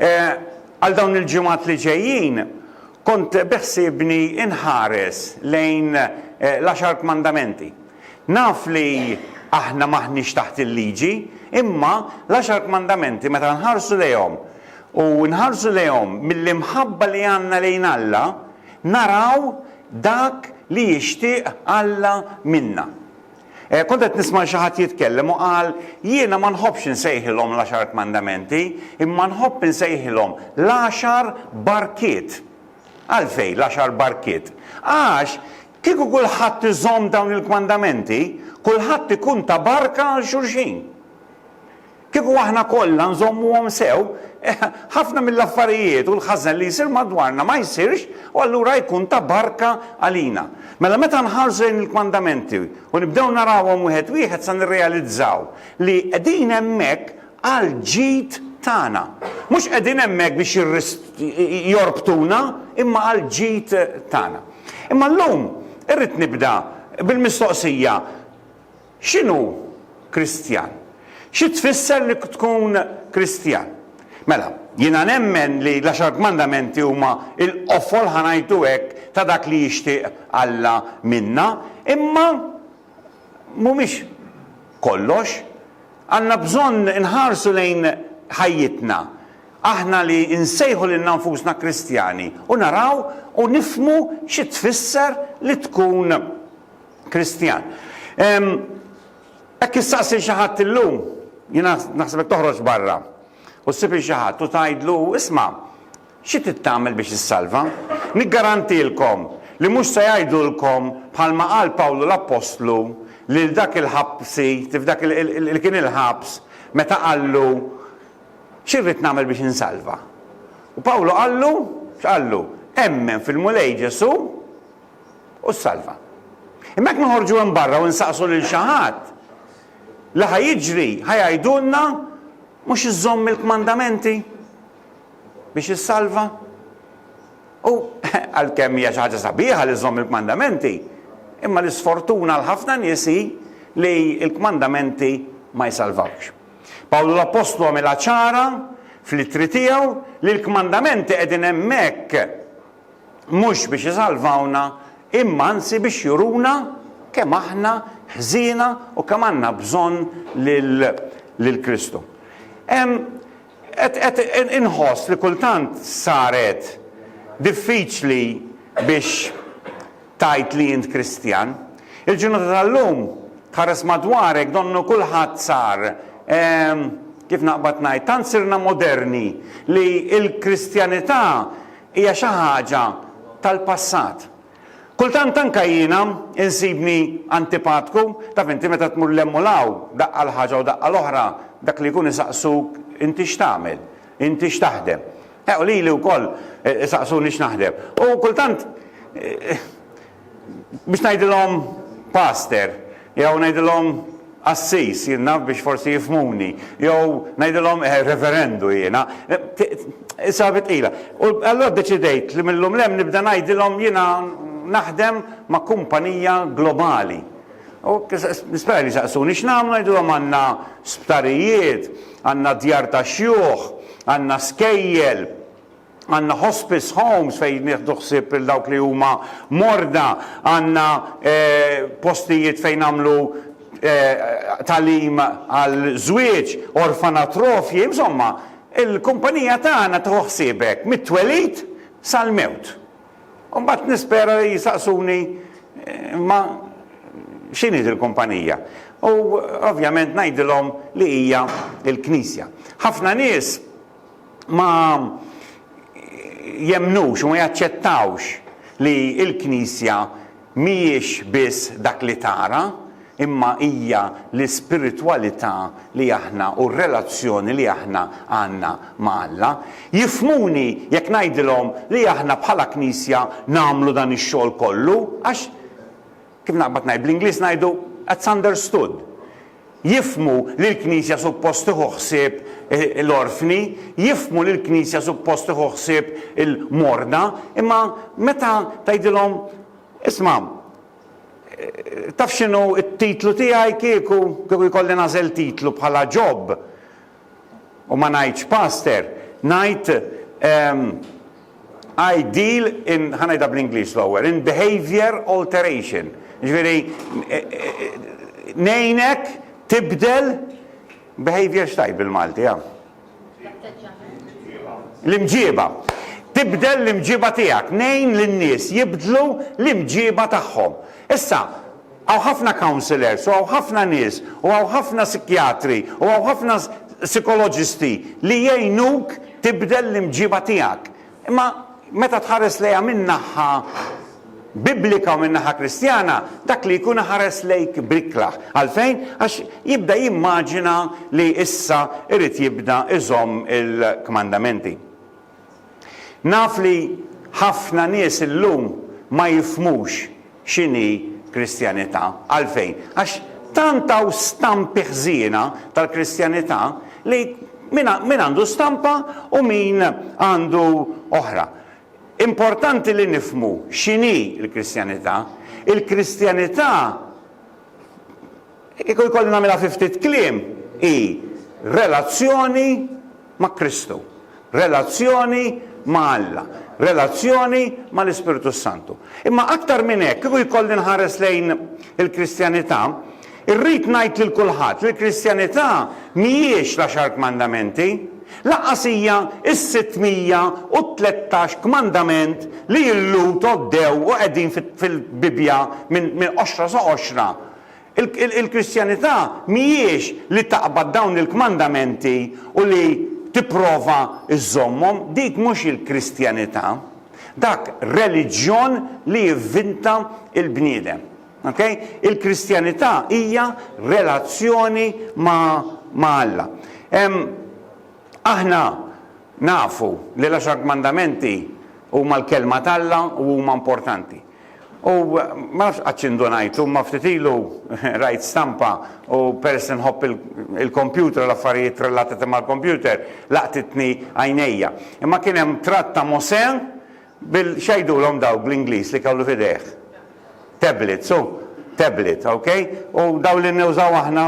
Għal dawn il-ġimgħat li ġejjin kont beħsibni inħares lejn l-10 kmandamenti. Naf li aħna maħniex taħt il-liġi, imma l-10 kmandamenti meta nħarsu lejhom u nħarsu lejhom mill-imħabba li għandna lejn Alla, naraw dak li jixtieq Alla minna. Kont qed nisma' xi ħadd jitkellem u qal jiena ma nħobbx insejħilhom l-10 kmandamenti, imma nħobb insejħilhom l-10 barkiet. Għalfejn l-10 barkiet? Għax kieku kulħadd iżomm dawn il-kmandamenti, kulħadd ikun ta' barka għal xulxin. Kieku aħna kollha nżommuhom sew, ħafna mill-affarijiet u l-ħażen li jsir madwarna ma jsirx u allura jkun ta' barka għalina. Mela meta nħarsu il-kmandamenti u nibdew narawhom wieħed wieħed sa nirrealizzaw li qegħdin hemmhekk għal ġid tagħna. Mhux qegħdin hemmhekk biex jorbtuna, imma għal ġid tagħna. Imma llum irrid nibda bil-mistoqsija x'inhu Kristjan? Xi tfisser li tkun Kristjan? Mela, jiena nemmen li l-10 kmandamenti huma l-qofol ħanajtu hekk ta' dak li jixtieq Alla minna, imma mhumiex kollox. Għandna bżonn inħarsu lejn ħajjitna. Aħna li nsejħu lil nfusna Kristjani u naraw u nifhmu xi tfisser li tkun Kristjan. Hekk issaqsi xi ħadd illum, jiena naħsebek toħroġ barra. U s-sipi xaħat u tajdlu, isma, xi tittamel biex issalva? Niggarantilkom li mhux se jgħidulkom bħalma qal Pawlu l-Apostlu li dak il-ħabsi, tifdak li kien il-ħabs, meta qallu x'irrid nagħmel biex insalva. U Pawlu qallu, x'qallu? Emmen fil-mulej Ġesu u s-salva. Imma jekk noħorġu hemm barra u nsaqsu lil xi ħadd li ħajjiġri ħajajdulna mhux iżomm il-kmandamenti biex issalva. U għalkemm hija xi ħaġa sabiħa li żomm il-kmandamenti, imma l-isfortuna l-ħafna niesi li l-kmandamenti ma jsalvawx. Pawlu l-Apostlu għamilha ċara fl-ittri tiegħu li l-kmandamenti qegħdin hemmhekk mhux biex isalvawna, imma anzi biex juruna kemm aħna ħżiena u kemm għandna bżonn lil Kristu. Inħoss li kultant saret diffiċli biex tajt li int Kristjan. Il-ġurnata tal-lum tħares madwarek donnu kulħadd sar kif naqbad ngħid, tant sirna moderni li l-Kristjanità hija xi ħaġa tal-passat. Kultant anke jiena insibni antipatku, taf inti meta tmur l-emmulaw daqqa l-ħaġa u daqqa l-oħra dak li jkun isaqsuk inti x'tagħmel, inti x'taħdem. U lili wkoll isaqsuni x'naħdem. U kultant biex ngħidilhom pastor, jew ngħidilhom assis, jiena biex forsi jifhmuni, jew ngħidilhom reverendu jiena. Sabet ilha. U allura deċidejt li millum lem nibda ngħidilhom jiena naħdem ma' kumpanija globali. U nispera li saqsuni x'nagħmlu ngħidulhom għandna sptarijiet, għandna djar ta' xjuħ, għandna skejjel, għandna hospice homes fejn nieħdu ħsieb il dawk li huma morda, għandna postijiet fejn nagħmlu tagħlim għal żwieġ, orfanatrofji, insomma, il-kumpanija tagħna tieħu ħsiebek mit-twelid sal-mewt. U mbagħad nispera li jisaqsuni ma x'inhi il-kumpanija. U ovvjament ngħidilhom li hija l-Knisja. Ħafna nies ma jemnux u ma jaċċettawx li l-Knisja mhijiex biss dak li tara, imma hija l-ispiritwalità li aħna u r-relazzjoni li aħna għandna ma' Alla. Jifhmuni jekk ngħidilhom li aħna bħala Knisja nagħmlu dan ix-xogħol kollu, għax kif naqbad ngħid bl-Ingliż ngħidu it's understood. Jifhmu li l-Knisja suppost tieħu ħsieb l-orfni, jifhmu li l-Knisja suppost tieħu ħsieb il-morda, imma meta tgħidilhom isma' taf x'inhu t-titlu tiegħi kieku jkolli nażel titlu bħala job u ma ngħidx pastor, ngħid I deal in, ħanajda bl-Inglis l-ewwel, in behavior alteration. Ġifieri ngħinek tibdel behavior x'tajt bil-Malti, l-imġieba. Tibdel l-imġieba tiegħek, ngħin lin-nies jibdlu l-imġieba tagħhom. Issa, għaw ħafna counselors, u għaw ħafna nies, u għaw ħafna psikjatri, u għaw ħafna psikoloġisti li jgħinuk tibdel l-imġiba tiegħek. Imma meta tħares lejha minn naħa biblika u minn naħa kristjana, dak li jkun ħares lejk briklaħ. Għalfejn? Għax jibda jimmaġina li issa irid jibda iżomm il-kmandamenti. Naf li ħafna nies illum ma jifmux x'inhi kristjanità. Għalfejn? Għax tantaw stampi ħżiena tal-kristjanità li min għandu stampa u min għandu oħra. Importanti li nifmu x'inhi l-kristjanità. Il-kristjanità, jkolli nagħmilha fi ftit kliem, hi relazzjoni ma' Kristu, relazzjoni ma' Alla, relazzjoni ma' l-Ispiritu Santu. Imma aktar minn hekk, kieku jkolli nħares lejn il-kristjanità, irrid ngħid lil kulħadd li l-kristjanità mhijiex l-10 kmandamenti, laqqas hija is-613 kmandament li illu toddew u qegħdin fil-Bibja minn oxra sa oxra. Il-kristjanità mhijiex li taqbad dawn il-kmandamenti u li tipprova iżommhom, dik mhux il-kristjanità, dak reliġjon li jivvinta il-bniedem. Okay? Il-kristjanità hija relazzjoni ma' Alla. Aħna nafu li l-10 kmandamenti huma l-kelma tal-Alla u huma importanti. U ma nafx aċċindu ngħid, ma ftit ilu rajt stampa u peress inħobb il-kompjuter l-affarijiet relatati mal-kompjuter laqtitni għajnejja. Imma kien hemm tratt ta' Mosè bil-xejdulhom daw bl-Ingliż li kellu fidejh. Tablet, ok? U daw li nużaw aħna,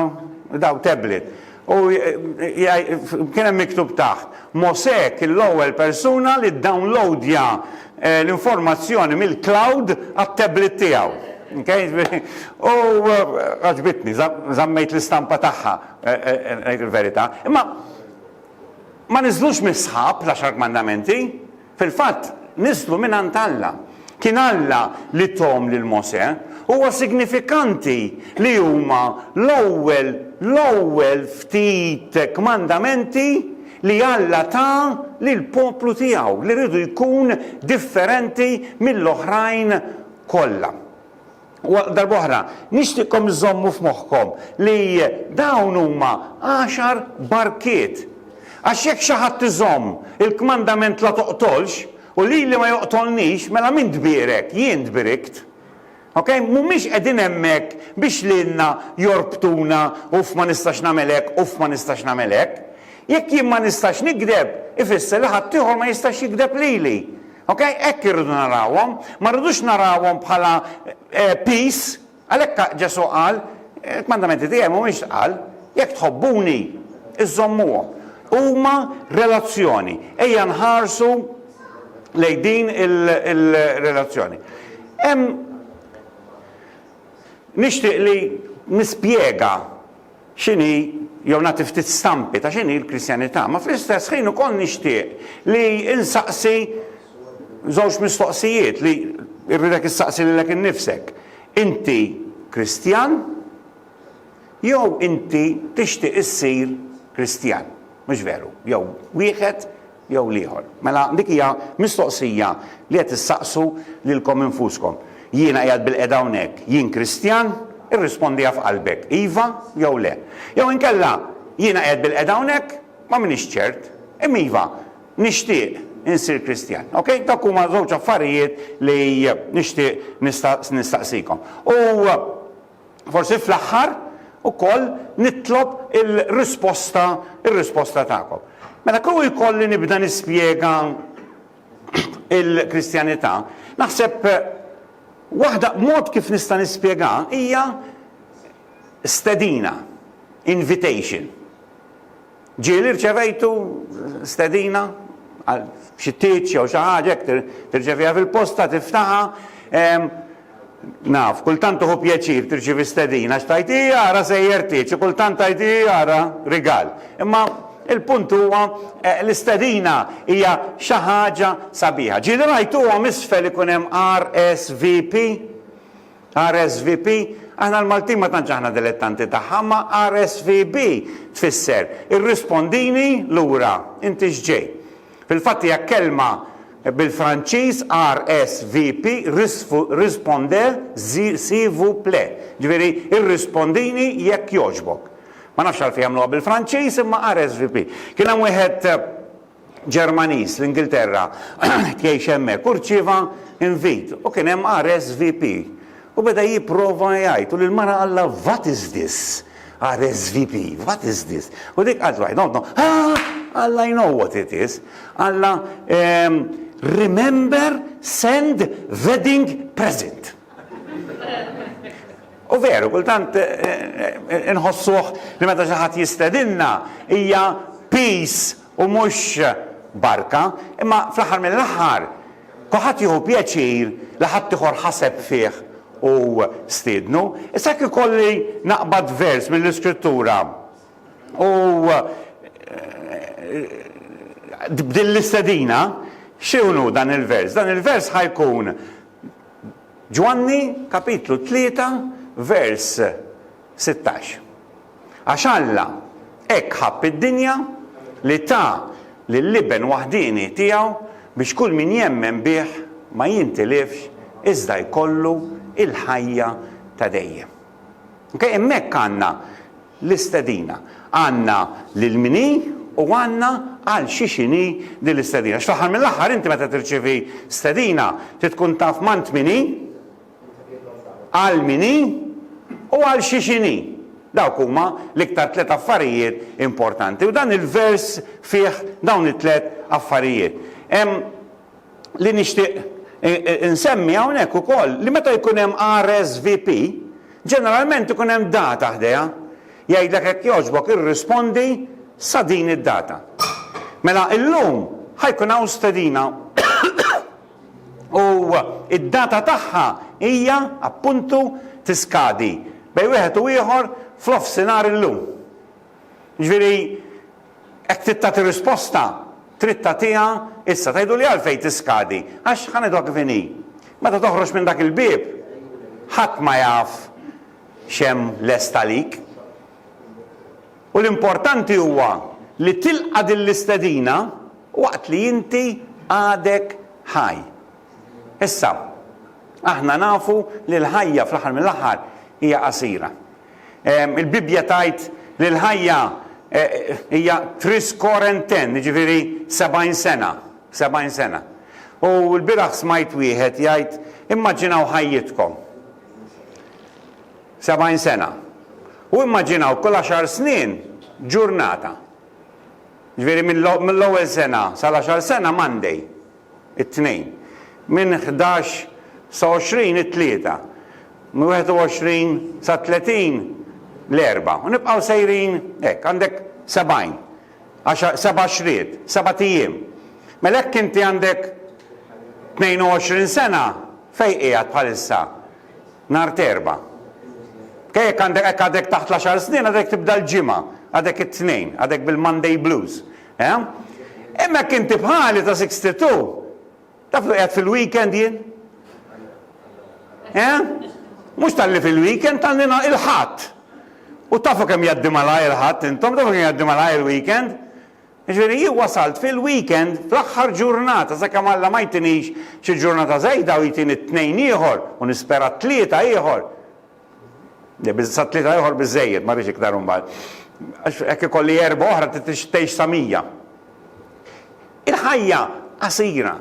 daw tablet. U kien hemm miktub taħt, Mosè kien l-ewwel persuna li downloadja l-informazzjoni mill-cloud għat-tablet tiegħu. U għaġbitni, żammejt l-istampa tagħha, il-verità. Imma ma niżlux mis-sħab l-10 kmandamenti, fil-fatt niżlu minn Alla. Kien Alla li tom lil Mosè, huwa signifikanti li huma l-ewwel ftit kmandamenti li Alla ta' lil poplu tiegħu li rridu jkun differenti mill-oħrajn kollha. U darb'oħra, nixtieqkom iżommu f'moħħkom li dawn huma 10 barkiet. Għax jekk xi ħadd iżomm il-kmandament la toqtolx u li ma joqtolnix, mela min dbirek, jien dbirikt. Okay? Mhumiex qegħdin hemmhekk biex lilna jorbtuna u f'ma nistax nagħmelek u f'ma nistax nagħmelek. Jekk jien ma nistax nikdeb, ifisser li ħadd ieħor ma jistax jikdeb lili. Okay? Hekk irridu narawhom, ma rridux narawhom bħala peace, għalhekk Ġesu qal, il-kmandamenti tiegħi mhumiex qal, jekk tħobbuni, iżommuhom. Huma relazzjoni. Ejja nħarsu lejn din il-relazzjoni. Nixtieq li nispjega x'inhi jew nagħti ftit stampi ta' x'inhi l-Kristjanità, ma fl-istess ħin ukoll nixtieq li insaqsi żewġ mistoqsijiet li rridek issaqsi lilek innifsek. Inti Kristjan jew inti tixtieq issir Kristjan? Mhux veru, jew wieħed jew ieħor. Mela dik hija mistoqsija li qed issaqsu lilkom infuskom. Jiena qiegħed bil-qeda hawnhekk, jien Kristjan, irrispondiha f'qalbek, iva jew le. Jew inkella jiena qiegħed bil-qeda hawnhekk, ma minix ċert, imma iva, nixtieq insir Kristjan. Okay? Dak huma żewġ affarijiet li nixtieq nistaqsikom. U forsi fl-aħħar ukoll nitlob il-risposta tagħkom. Mela kieku jkolli nibda nispjega il-Kristjanità, naħseb waħda mod kif nista' nispjega hija stedina, invitation. Ġieli rċevejtu stedina xittiċ jew xi ħaġa tirċevija fil-posta tiftaħa. Naf, kultant uħu pjaċir tirċevi stedina, x'tajt jara sejjer tiċ, kultant tajt jara rigal. Imma il-punt huwa l-istedina hija xi ħaġa sabiħa. Ġieli rajtuha misfel ikun hemm RSVP, aħna l-Maltin ma tantx aħna dilettanti tagħha, ma RSVP tfisser irrispondini lura, inti x'ġej. Fil-fatt hija kelma bil-Franċiż RSVP, risponder s'il vous plaît. Ġifieri irrispondini jekk jogħġbok. Ma nafx għalfejn jagħmluha bil-Franċiż imma RSVP. Kien hemm wieħed Ġermaniż l-Ingilterra tgħix hemmhekk u rċieva invit u kien hemm RSVP. U beda jipprova jgħid u lill-mara qalla what is this? RSVP, what is this? U dik għadlu I don't know. Allah, I know what it is. Allah, remember, send wedding present. U veru, kultant nħossuh li meta xi ħadd jistedinna hija peace u mhux barka, imma fl-aħħar mill-aħħar kulħadd jieħu pjaċir li ħadd ieħor ħaseb fih u stidnu. Issa jekk ikolli naqbad vers mill-Iskrittura u b'din l-istedina, x'inhu dan il-vers? Dan il-vers ħajkun Ġwanni kapitlu 3 vers 16. Għax Alla hekk ħabb id-dinja li ta' lill-liben waħdini tiegħu biex kull min jemmen bih ma jintilifx iżda jkollu il-ħajja ta' dejjem. Hemmhekk għandna l-istedina. Għandna lil-mini u għandna għal xi xini din l-istedina. X'fl-aħħar mill-aħħar inti meta tirċevi stedina trid tkun taf mant mini, għal mini u għal xi xini. Dawk huma l-iktar 3 affarijiet importanti. U dan il-vers fih dawn it-3 affarijiet. Li nixtieq insemmi hawnhekk ukoll li meta jkun hemm RSVP, ġeneralment ikun hemm data ħdejha. Jgħidlek hekk jogħġbok irrispondi sa din id-data. Mela illum ħajkun hawn stedina u id-data tagħha hija appuntu tiskadi bejn wieħed u ieħor fl-offsinar illum. Ġifieri hekk trid tagħti risposta trid tagħtiha issa tgħidu li għalfejn tiskadi. Għax ħanedok kif inhi. Meta toħroġ minn dak il-bieb, ħadd ma jaf x'hemm lest għalik. U l-importanti huwa li tilqa' din l-istedina waqt li inti għadek ħaj. Issa, aħna nafu li l-ħajja fl-aħħar mill-aħħar hija qasira. Il-Bibja tajt li l-ħajja hija 3 ġifieri 70 sena. 70 sena. U l-biraħ smajt wieħed jgħid immaġinaw ħajjitkom. 70 sena. U immaġinaw kull 10 snin ġurnata. Ġifieri mill-ewwel sena sal-10 sena Monday, it-tnejn. Minn 11 sa 20 it-tlieta. Minn 21 sa 30 l-erba. U nibqgħu sejrin hekk għandek 70. 7 xriet, 7 ijiem. Mela hekk inti għandek 22 sena fejn qiegħed bħalissa nhar terba. Kejjek għandek taħt l-10 snin għadek tibda l-ġimgħa, għadek it-tnejn, għadek bil-Monday Blues. Imma hekk inti bħali ta' 62, taf li qiegħed fil-weekend jien? Mhux tal-li fil-weekend tal-li il-ħadd. U tafu kemm jgħaddi malaj il-ħadd intom, tafu kemm jgħaddi malaj il-weekend? Ġifieri jien wasalt fil-weekend fl-aħħar ġurnata sakemm Alla ma jtinix xi ġurnata żejda u jtini t-tnejn ieħor u nispera t-tlieta ieħor. Sa t-tlieta ieħor biżżejjed ma rridx iktar imbagħad. Għax hekk ikolli erba' oħra tgħix sa 100. Il-ħajja qasira.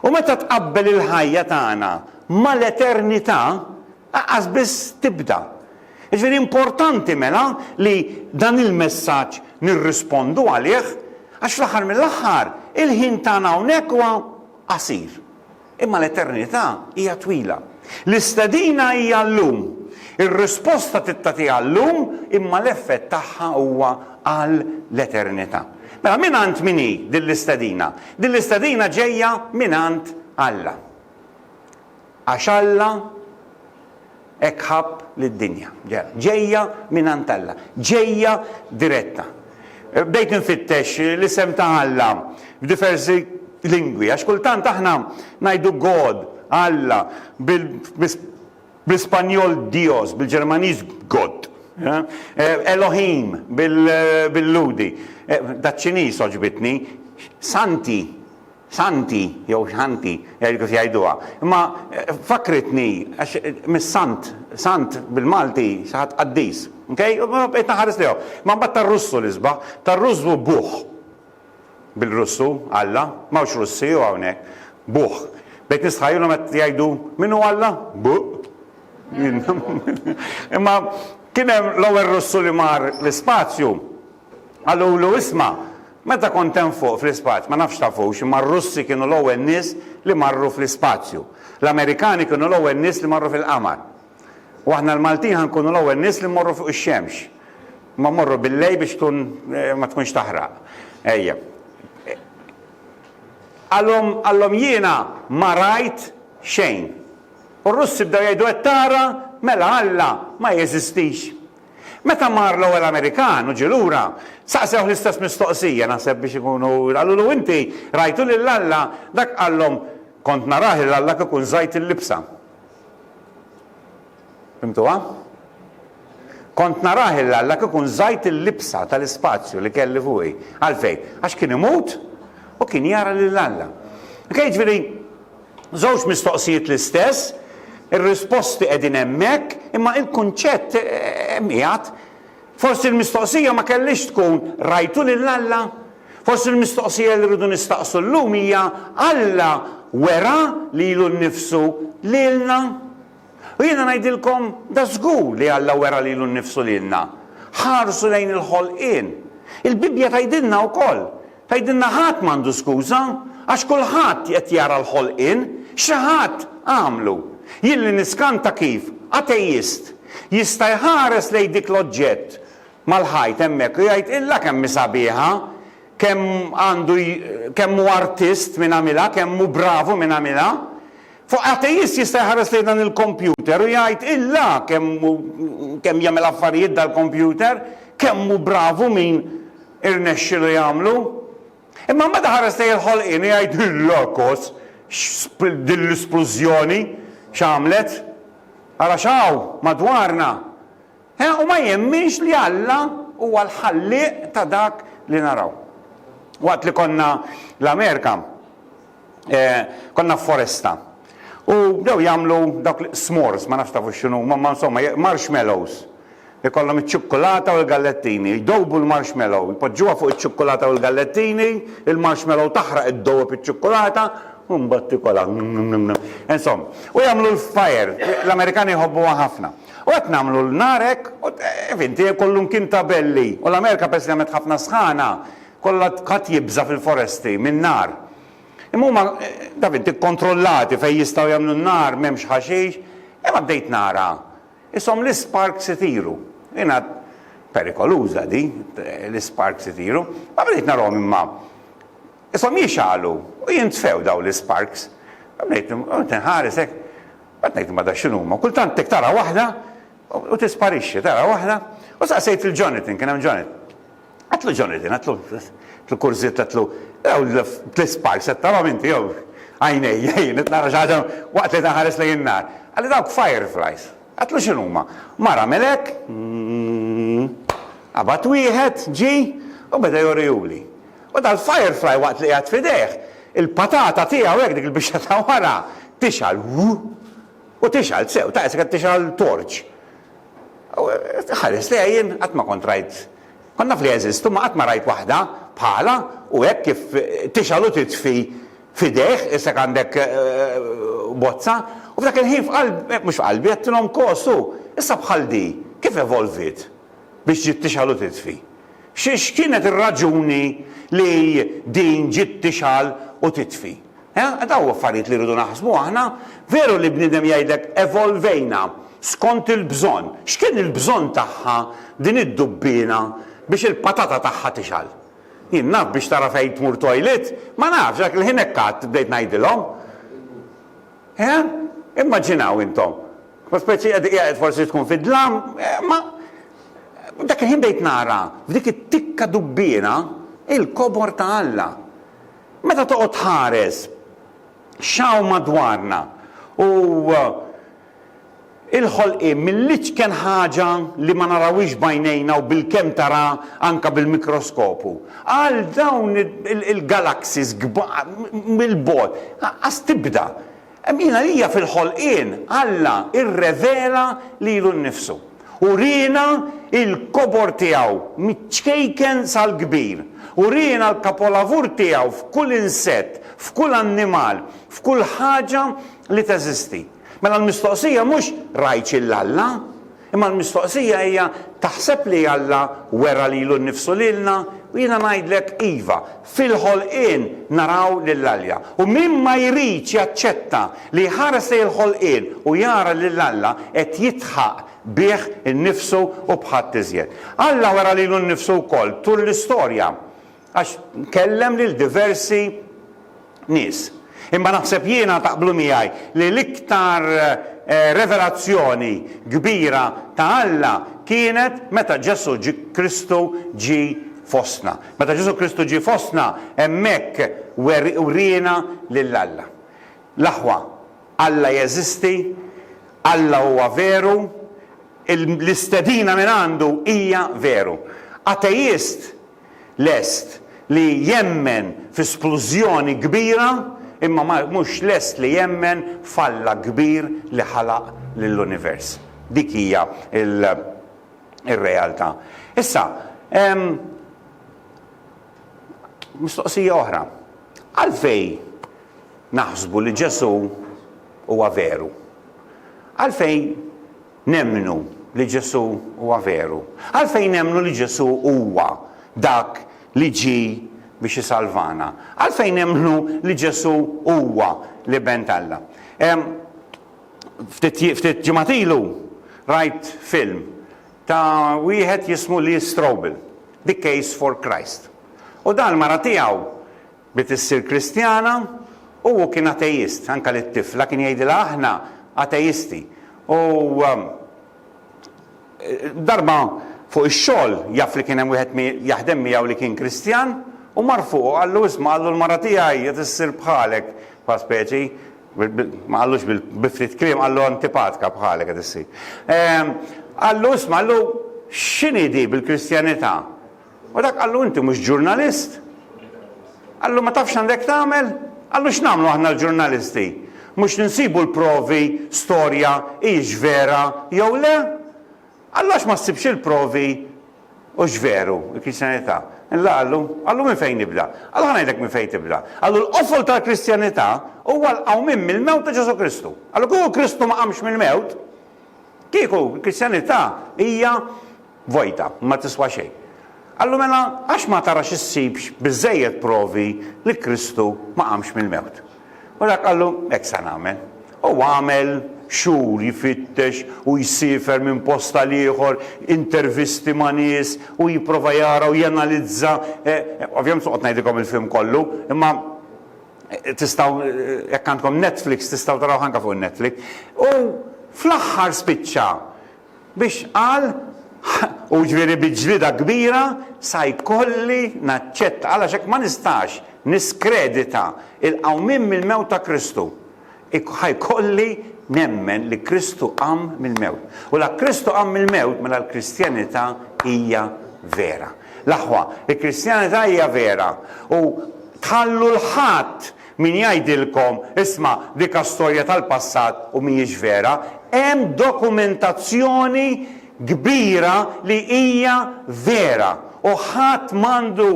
U meta tqabbel il-ħajja tagħna mal-eternità aqas biss tibda. Ġifieri importanti mela li dan il-messaġġ nirrispondu għalih għax fl-aħħar mill-aħħar il-ħin tagħna hawnhekk huwa qasir. Imma l-eternità hija twila. L-istedina hija llum. Ir-risposta tittatija llum imma l-effett tagħha huwa għal l-eternità. Mela minant mini dill-istadina? Dill-istadina ġejja minant Alla. Għax Alla ekħab lid-dinja. Ġejja minant Alla. Ġejja diretta. Bdejt nfittex l-isem ta' Alla f'diversi lingwi. Għax kultant aħna ngħidu God, Alla, bil-Spanjol Dios, bil-Ġermaniż God. Elohim bil-Ludi. Daċ-Ċiniż oġbitni, Santi, jew Xanti, kif jgħiduha. Imma fakritni, mis-Sant bil-Malti xaħat qaddis. Bqejt naħares liha. Ma mbagħad tar-Russu l-isbaħ, tar-Russu Buh. Bil-Russu, Alla, m'hawnx Russi u hawnhekk, Buh. Bejt nistħajjulhom qed jgħidu minnu Alla? Buh. Imma kien hemm l-ewwel Russu li mar l-ispazju. Għallu isma' meta kont hemm fuq fl-ispazju, ma nafx tafux, imma r-Russi kienu l-ewwel nies li marru fl-ispazju. L-Amerikani kienu l-ewwel nies li marru fil-qamar. U aħna l-Maltin ħankunu l-ewwel nies li mmorru fuq ix-xemx. Ma mmorru bil-lejl biex ma tkunx taħraq. Ejja. Għallhom jiena ma rajt xejn. U r-Russi bdew jgħidu qed tara mela Alla ma jeżistix. Meta mar l-ewwel Amerikan u ġie lura, saqsew l-istess mistoqsija naħseb biex ikunu għallu inti rajtu lil Alla, dak qallhom kont narah lil Alla kif ikun żajt il-libsa. Fimtuha? Kont narah lil Alla kif ikun żajt il-libsa tal-ispazju li kelli fuqi. Għalfejn? Għax kien imut u kien jara lil Alla. Ġifieri, żewġ mistoqsijiet l-istess, ir-risposti qegħdin hemmhekk, imma il-kunċett qiegħed. Forsi l-mistoqsija ma kellix tkun rajtu lil Alla. Forsi l-mistoqsija li rridu nistaqsu llum hija Alla wera lilu nnifsu lilna. U jiena ngħidilkom da żgur li Alla wera lilu nnifsu lilna. Ħarsu lejn il-ħolqien. Il-Bibja tgħidilna wkoll. Tgħidilna ħadd m'għandu skuża għax kulħadd qed jara l-ħolqien, xi ħadd għamlu. Jien li niskanta kif, ateist, jista' jħares lejn dik l-oġġett mal-ħajt hemmhekk u jgħid illa kemm sabiħa, kemm hu artist minn għamilha, kemm hu bravu minn għamilha. Fuq ateist jista' jħares lejn dan il-kompjuter u jgħid illa kemm jagħmel affarijiet dal-kompjuter, kemm hu bravu min irnexxielu jagħmlu. Imma meta ħares lejn il-ħolqien jgħid illa kos din l-esplużjoni x'għamlet, ara xaw madwarna. U ma jemminx li Alla huwa l-ħalliq ta' dak li naraw. Waqt li konna l-Amerika, konna f'foresta. U bdew jagħmlu dak s'mores, ma nafx tafu x'inhu, ma insomma marshmallows. Li kollhom iċ-ċokkolata u l-gallettini, jdowbu l-marshmallow, jpoġġuha fuq iċ-ċokkolata u l-gallettini, il-marshmallow taħraq id-dowb iċ-ċokkolata, mbagħad ikolla. Insomma, u jagħmlu l-fire, l-Amerikani jħobbuha ħafna. U qed nagħmlu l-narek, evinti kollhom kien tabelli. U l-Amerika pers li għamet ħafna sħana, kollha qatt jibża fil-foresti min-nar. Imma huma davinti kontrollati fejn jistgħu jagħmlu n-nar m'hemmx ħaxix, imma bdejt nara. Ishom l-isparks itiru. Jiena perikoluża di, l-isparks itiru, ma bdejt narahom imma. Ishom jixgħalu u jintfew daw l-isparks. Bdejt nħares hekk. Għad ngħid ma da x'inhuma. Kultant tek tara waħda u tisparixxi, tara waħda. U saqsejt il-Jonathan, kien hemm Jonathan. Għatlu Jonathan, għatlu kurzit, għatlu l-isparks, qed tarahom inti jew għajnejja jien qed nara xi ħaġa waqt li taħares lejn in-nar. Għalli dawk fireflies. Għatlu x'inhuma. Mara melek, qabad wieħed ġi u beda jorjuli. U dal-firefly waqt li qiegħed f'idejh, il-patata tiegħu hekk dik il-bixxa ta' wara tixal u tixal sew, ta' qed tixal torċ. Ħares li jien qatt ma kont rajt. Konna fli jeżistu ma qatt ma rajt waħda bħala u hekk kif tixal u titfi f'idejh issa għandek bozza u f'dak il-ħin mhux f'qalbi qedtilhom kosu. Issa bħal di kif evolvit biex ġiet tixal u titfi. X'kienet ir-raġuni li din ġiet tixal u titfi? Daw affarijiet li rridu naħsbu aħna, veru li bniedem jgħidlek evolvejna skont il-bżonn. X'kien il-bżonn tagħha din id-dubbina biex il-patata tagħha tixal? Jien naf biex tara fejn tmur toilet, ma nafx dak il-ħin hekk bdejt ngħidilhom. Immaġinaw intom. Speċi qiegħed forsi tkun fid-dlam, ma dak il-ħin bdejt nara f'dik it-tikka dubbiena il-kobor ta' Alla. Meta toqgħod ħares xaw madwarna u il-ħolqien mill-liċ kien ħaġa li ma narawix bajnejna u bil-kem tara anka bil-mikroskopu. Għal dawn il-galaxies mill-bot, għas tibda. Mina lija fil-ħolqien Alla irrevela lilu nnifsu. U rina il-kobor tiegħu miċkejken sal-kbir. U rina l-kapolavur tiegħu f'kull insett, f'kull annimal, f'kull ħaġa li teżisti. Mela l-mistoqsija mhux rajt il-Alla, imma l-mistoqsija hija taħseb li Alla wera lilu nnifsu lilna u jiena ngħidlek iva, fil-ħolqien naraw lill-Alla. U min ma jrid jaċċetta li ħares lejn il-ħolqien u jara lill-Alla qed jitħaq bih innifsu u bħadd iżjed. Alla wera lilu nnifsu wkoll tul l-istorja għax kellem lil diversi nies. Imma naħseb jiena taqblu miegħi li l-iktar revelazzjoni kbira ta' Alla kienet meta Ġesu Kristu ġi fostna. Meta Ġesu Kristu ġi fostna hemmhekk urina lill-Alla. L-aħwa Alla jeżisti, Alla huwa veru, l-istedina minn għandu hija veru. Ateist lest li jemmen fi splużjoni kbira, imma mhux lest li jemmen falla kbir li ħalaq lill-univers. Dik hija il-realtà. Issa, mistoqsija oħra. Għalfej naħsbu li Ġesu huwa veru? Għalfej nemmnu li Ġesu huwa veru? Għalfej nemmnu li Ġesu huwa dak li ġi biex isalvana? Għalfejn nemmnu li Ġesu huwa li bent Alla? Ftit ġimgħat rajt film ta' wieħed jismu Lee Strobel, The Case for Christ. U dan mara tiegħu bit issir Kristjana u kien ateist, anke lit-tifla kien jgħidilha aħna ateisti. U darba fuq ix-xogħol jaf li kien hemm wieħed jaħdem miegħu li kien Kristjan u mar fuq għallu isma' għallu l-mara tiegħi qed issir bħalek pa' speċi, ma għallux bil-ftit kliem għallu antipatika bħalek qed issir. Għallu isma' għallu x'inhi di bil-Kristjanità? U dak għallu inti mhux ġurnalist? Għallu ma tafx għandek tagħmel? Għallu x'nagħmlu aħna l-ġurnalisti? Mhux ninsibu l-provi storja hix vera jew le? Għallax ma ssibx il-provi u x'veru il-Kristjanità. Għallu minn fejn nibda. Għallu ħanajdek minn fejn tibda. Għallu l-qofol tal-Kristjanità huwa l-qawmien mill-mewt ta' Ġesu Kristu. Għallu kieku Kristu ma qamx mill-mewt, kieku il-Kristjanità hija vojta, ma tiswa xejn. Għallu mela għax ma tarax issibx biżejjed provi li Kristu ma qamx mill-mewt. U dak għallu hekk se nagħmel. U għamel xhur jifittex u jsifer minn posta ieħor, intervisti ma' nies u jipprova jara u janalizza. Ovvjament soqgħod ngħidilkom il-film kollu, imma tistgħu jekk għandkom Netflix tistgħu taraw anke fuq Netflix. U fl-aħħar spiċċa biex qal u ġifieri biġlida kbira sa jkolli naċċetta għalax hekk ma nistax niskredita il-qawmien mill-mewt ta' Kristu. Ħajkolli nemmen li Kristu qam mill-mewt. U la Kristu qam mill-mewt mela l-Kristjanità hija vera. L-aħwa, il-Kristjanità hija vera. U tħallu l-ħadd min jgħidilkom isma' dik storja tal-passat u mhijiex vera, hemm dokumentazzjoni kbira li hija vera. U ħadd m'għandu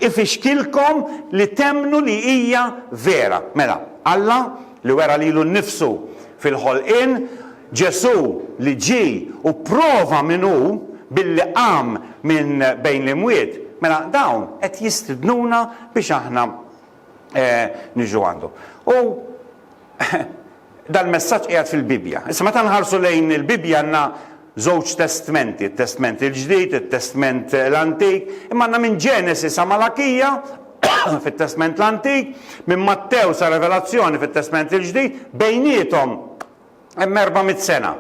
ifixkilkom li temnu li hija vera. Mela, Alla li wera lilu nnifsu fil-ħolqien, Ġesu li ġi u prova minnu billi qam minn bejn l-imwiet, mela dawn qed jistidnuna biex aħna niġu għandu. U dal-messaġġ qiegħed fil-Bibja. Issa meta nħarsu lejn il-Bibja għandna żewġ testamenti, it-testament il-ġdid, it-testament l-antik, imma għandna minn Ġenesi sa Malakija fit-testament l-antik, minn Mattew sa Revelazzjoni fit-testament il-ġdid, bejniethom hemm 400 sena.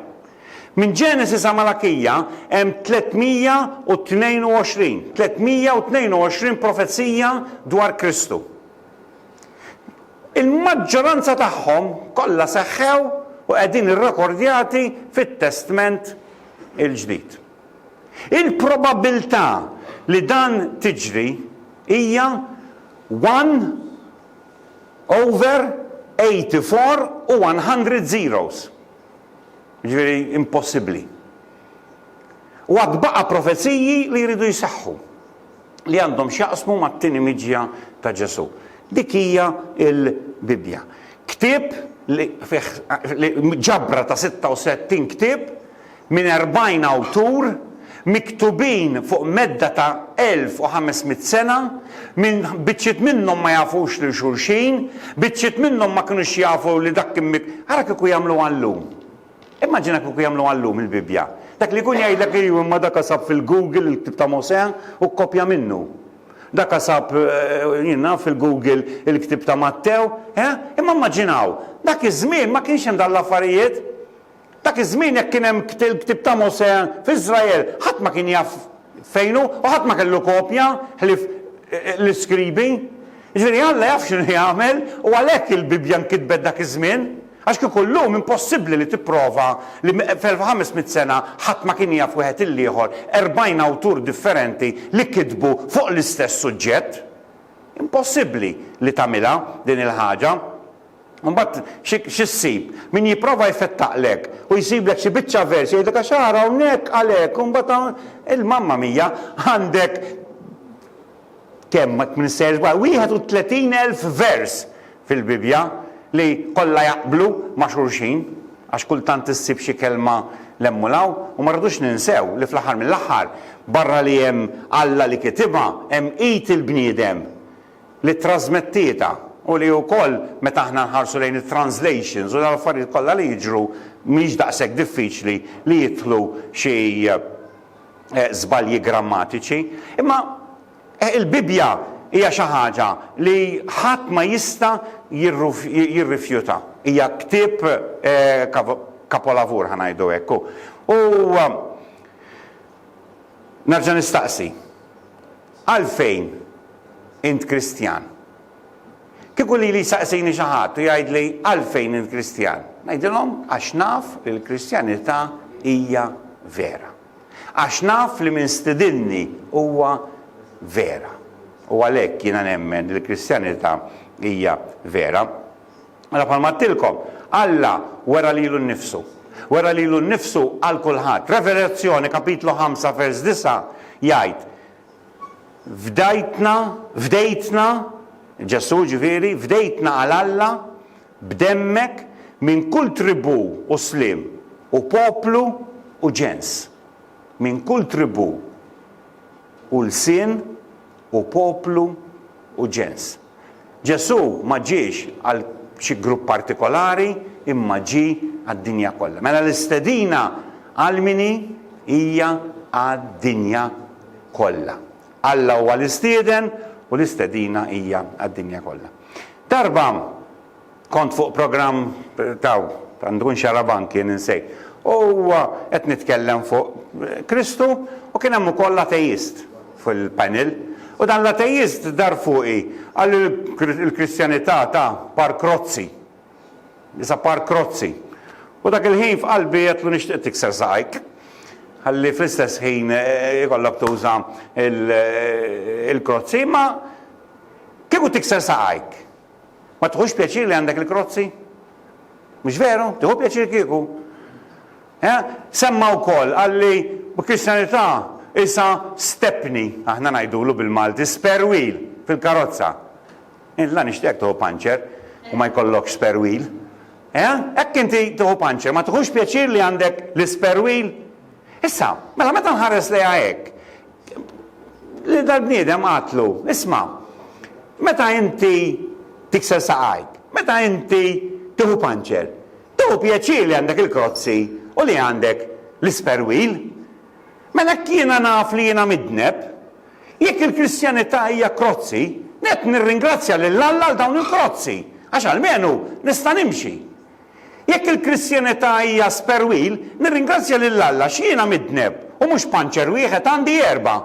Minn Ġenesi sa Malakija hemm 322 profezija dwar Kristu. Il-maġġoranza tagħhom kollha seħħew u qegħdin irrekordjati fit-testament il-ġdid. Il-probabilità li dan tiġri hija 1/84 u 100 zeros. Ġifieri impossibbli. U għad baqa' profeziji li jridu jseħħu li għandhom x'jaqsmu mat-tieni miġja ta' Ġesu. Dik hija l-Bibja. Ktieb li ġabra ta' 66 ktieb minn 40 awtur miktubin fuq medda ta' 1500 sena, minn biċċiet minnhom ma jafux lil xulxin, biċċiet minnhom ma kinux jafu li dak ara kieku jagħmlu għallum. Immaġina kieku jagħmlu għallum il-Bibja. Dak li jkun jgħidlek imma dak sab fil-Google il-ktib ta' Mosè u kopja minnu. Dak sab fil-Google il-ktib ta' Mattew, imma immaġinaw, dak iż-żmien ma kienx hemm dan l-affarijiet. Dak iż-żmien jekk kien hemm il-ktib ta' Mosè f'Iżrael, ħadd ma kien jaf fejnu u ħadd ma kellu kopja ħlif l-iskribi. Ġifieri Alla jaf x'inhu jagħmel u għalhekk il-Bibja nkitbet dak iż-żmien. Għax kien kullum impossibbli li tipprova li f'1500 sena ħadd ma kien jaf wieħed il-ieħor 40 awtur differenti li kitbu fuq l-istess suġġett. Impossibbli li tagħmilha din il-ħaġa. Mbagħad x'issib? Min jipprova jfettaqlek u jsiblek xi biċċa vers jgħidlek għax ara hawnhekk għalhekk u mbagħad il-mamma mija għandek kemm minn serba 31,000 vers fil-Bibja li kollha jaqblu ma' xulxin għax kultant issib xi kelma l-emmulaw u ma rridux ninsew li fl-aħħar mill-aħħar barra li hemm Alla li kitibha hemm id il-bniedem li trasmettieta u li wkoll meta aħna nħarsu lejn it-translations u l-affarijiet kollha li jiġru mhix daqshekk diffiċli li jidħlu xi żbalji grammatiċi. Imma il-Bibja hija xi ħaġa li ħadd ma jista' jirrifjuta. Hija ktieb kapolavur ħanajdu hekk. U nerġa' nistaqsi. Għalfejn int Kristjan? Kieku li saqsini xi ħadd u jgħidli għalfejn int Kristjan? Ngħidilhom għax naf li l-Kristjanità hija vera. Għax naf li minn stidinni huwa vera. U għalhekk jiena nemmen li l-Kristjanità hija vera. Mela bħalma għattilkom, Alla wera lilu nnifsu. Wera lilu nnifsu għal kulħadd. Revelazzjoni kapitlu 5 vers 9 jgħid fdejtna Ġesu ġifieri, fdejtna għal Alla b'demmek minn kull tribu u slim u poplu u ġens. Minn kull tribu u l-sin u poplu u ġens. Ġesu ma ġiex għal xi grupp partikolari imma ġi għad-dinja kollha. Mela l-istedina għal mini hija għad-dinja kollha. Alla huwa l-istieden u l-istedina hija għad-dinja kollha. Darba kont fuq programm għandun xarabank kien insej. U qed nitkellem fuq Kristu u kien hemm ukoll ateist fil-panel. U dan l-ateist dar fuqi għal il-Kristjanità ta' Parkrozzi. Isa Parkrozzi. U dak il-ħin f'qalbi qedlu nixtieq tikser saqajk. Ħalli fl-istess ħin jkollok tuża il-krozzi, ma kieku tikser saqajk. Ma tħux pjaċir li għandek il-krozzi? Mhux veru? Tieħu pjaċir kieku? Semma wkoll għalli b'Kristjanità isa stepni, aħna ngħidulu bil-Malti, spare wheel fil-karozza. Illa nixtieq tieħu panċer u ma jkollokx spare wheel. Hekk inti tieħu panċer, ma tħux pjaċir li għandek l-spare wheel? Issa, mela meta nħares lejha hekk, li dal-bniedem għatlu, isma' meta inti tikser saqajk, meta inti tieħu panċer, tieħu pjaċir li għandek il-krozzi u li għandek l-isperwil. Mela jiena naf li jiena midneb, jekk il-Kristjanità hija krozzi, net nirringrazzja lill-Alla għal dawn il-krozzi, għax almenu nista' nimxi. Jekk il-Kristjanità hija sperwil, nirringrazzja lill-Alla x'jiena midneb u mhux panċer wieħed għandi 4.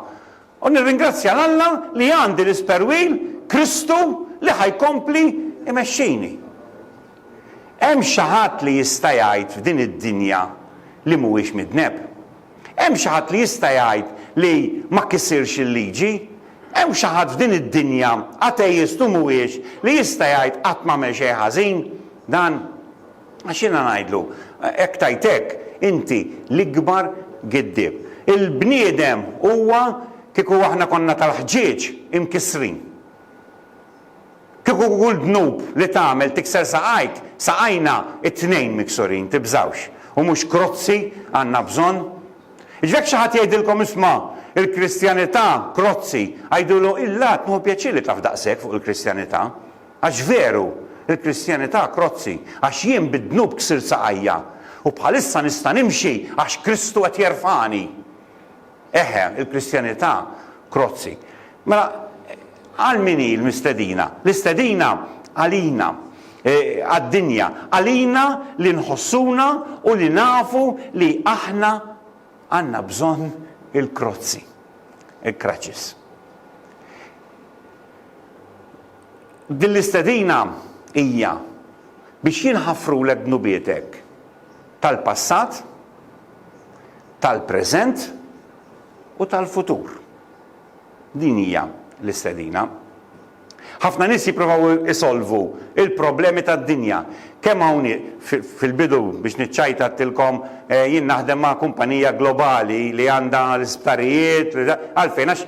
U nirringrazzja l-Alla li għandi l-isperwil Kristu li ħajkompli imexxini. Hemm xi ħadd li jista' jgħid f'din id-dinja li mhuwiex midneb. Hemm xi ħadd li jista' jgħid li ma kisirx il-liġi. Hemm xi ħadd f'din id-dinja ateist u mhuwiex li jista' jgħid qatt m'għamel xejn ħażin. Dan għax jiena ngħidlu, hekk tajtek inti l-ikbar giddib. Il-bniedem huwa kieku aħna konna tal-ħġieġ imkisrin. Kieku kull dnub li tagħmel tikser saqajk, saqajna it-tnejn miksurin, tibżawx. U mhux krozzi għandna bżonn. Iġvek xi ħadd jgħidilkom isma' il-Kristjanità krozzi, għajdulu illat nħu pjaċir li taf daqshekk fuq il-Kristjanità. Għax veru, il-Kristjanità krozzi, għax jien bid-dnub ksir saqajja. U bħalissa nista' nimxi għax Kristu qed jerfani. Eħe, il-Kristjanità krozzi. Mela, għal mini l-mistedina? L-istedina għalina, għad-dinja, għalina li nħossuna u li nafu li aħna għanna bżonn il-krozzi, il-kraċis. Dill-istedina hija biex jinħafru l dnubietek tal-passat, tal-preżent u tal-futur. Din hija l-istedina. Ħafna nies jippruvaw isolvu il-problemi tad-dinja. Kemm hawn fil-bidu biex niċċajtattilkom jien naħdem ma' kumpanija globali li għandha l-isptarijiet għalfejn għax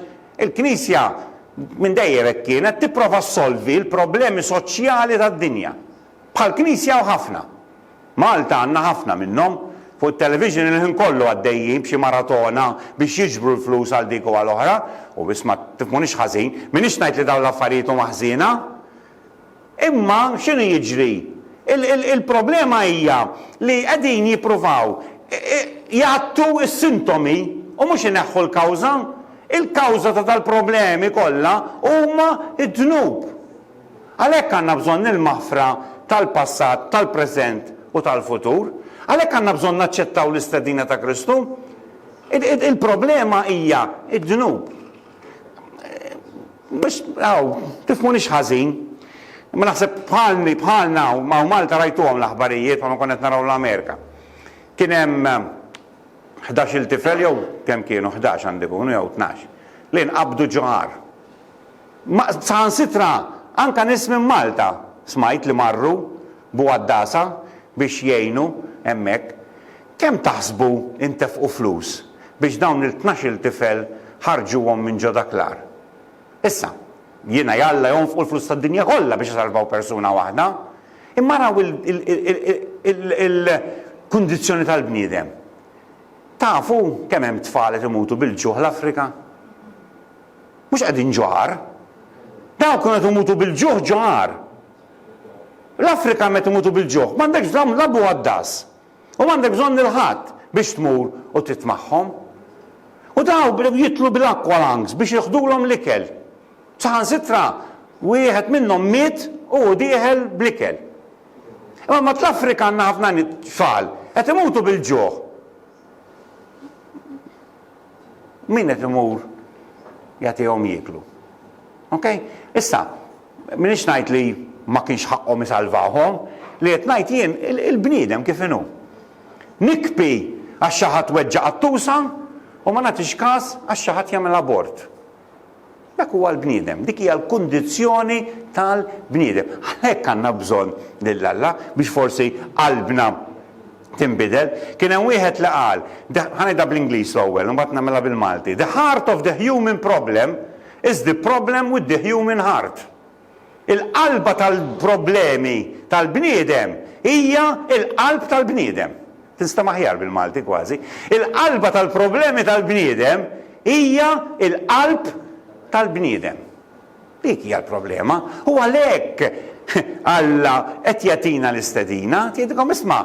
il-Knisja minn dejjem hekk kienet tipprova ssolvi l-problemi soċjali tad-dinja. Bħal Knisja u ħafna. Malta għandna ħafna minnhom fuq it-television il-ħin kollu għaddejjin b'xi maratona biex jiġbru l-flus għal dik u għal oħra, u biex ma tifmunix ħażin, minix ngħid li dawn l-affarijiet huma ħżiena. Imma x'inhu jiġri? Il-problema hija li qegħdin jippruvaw jgħattu s-sintomi u mhux ineħħu l-kawża. Il-kawża ta' tal-problemi kollha huma id-dnub. Għalhekk għandna bżonn il-maħfra tal-passat, tal-preżent u tal-futur. Għalhekk għandna bżonn naċċettaw l-istedina ta' Kristu. Il-problema hija id-dnub. Biex, tifmunix ħażin. Ma naħseb bħalna ma' Malta rajtuhom l-aħbarijiet ma konnet naraw l-Amerika. Kien hemm 11 il-tifel jew kemm kienu 11 għandi kunu jew 12 li nqabdu ġoħar. Saħansitra anke nies minn Malta smajt li marru b'għaddasa biex jgħinu hemmhekk. Kemm taħsbu intefqu flus biex dawn il-12 il-tifel ħarġuhom minn ġo daklar? Issa, jiena jalla jonfqu l-flus tad-dinja kollha biex isalvaw persuna waħda, imma raw il-kundizzjoni tal-bniedem. Tafu kemm hemm tfal qed imutu bil-ġuħ l-Afrika? Mhux qegħdin ġoħar. Dawk kienu qed imutu bil-ġuħ ġoħar. L-Afrika meta imutu bil-ġuħ, m'għandekx bżonn labu għaddas. U m'għandek bżonn il-ħadd biex tmur u titmaħħom. U daw jitlu bil-aqualungs biex jieħdulhom l-ikel. Saħansitra wieħed minnhom miet u dieħel bl-ikel. Imma l-Afrika għandna ħafna tfal qed imutu bil-ġuħ. Min qed imur jagħtihom jieklu. Okay? Issa, minix ngħid li ma kienx ħaqhom isalvawhom, li qed ngħid jien il-bniedem kif inhu. Nikbi għax xi ħadd weġġa' qattusa u ma nagħtix każ għax xi ħadd jagħmel abort. Dak huwa l-bniedem, dik hija l-kundizzjoni tal-bniedem. Għalhekk għandna bżonn lill-Alla biex forsi qalbna tinbidel. Kien hemm wieħed li qal, ħanejda bl-Ingliż l-ewwel, mbagħad nagħmilha bil-Malti. The heart of the human problem is the problem with the human heart. Il-qalba tal-problemi tal-bniedem hija il-qalb tal-bniedem. Tista' maħjar bil-Malti kważi. Il-qalba tal-problemi tal-bniedem hija il-qalb tal-bniedem. Dik hija l-problema. U għalhekk Alla qed jagħtina l-istedina, tgħidilkom isma'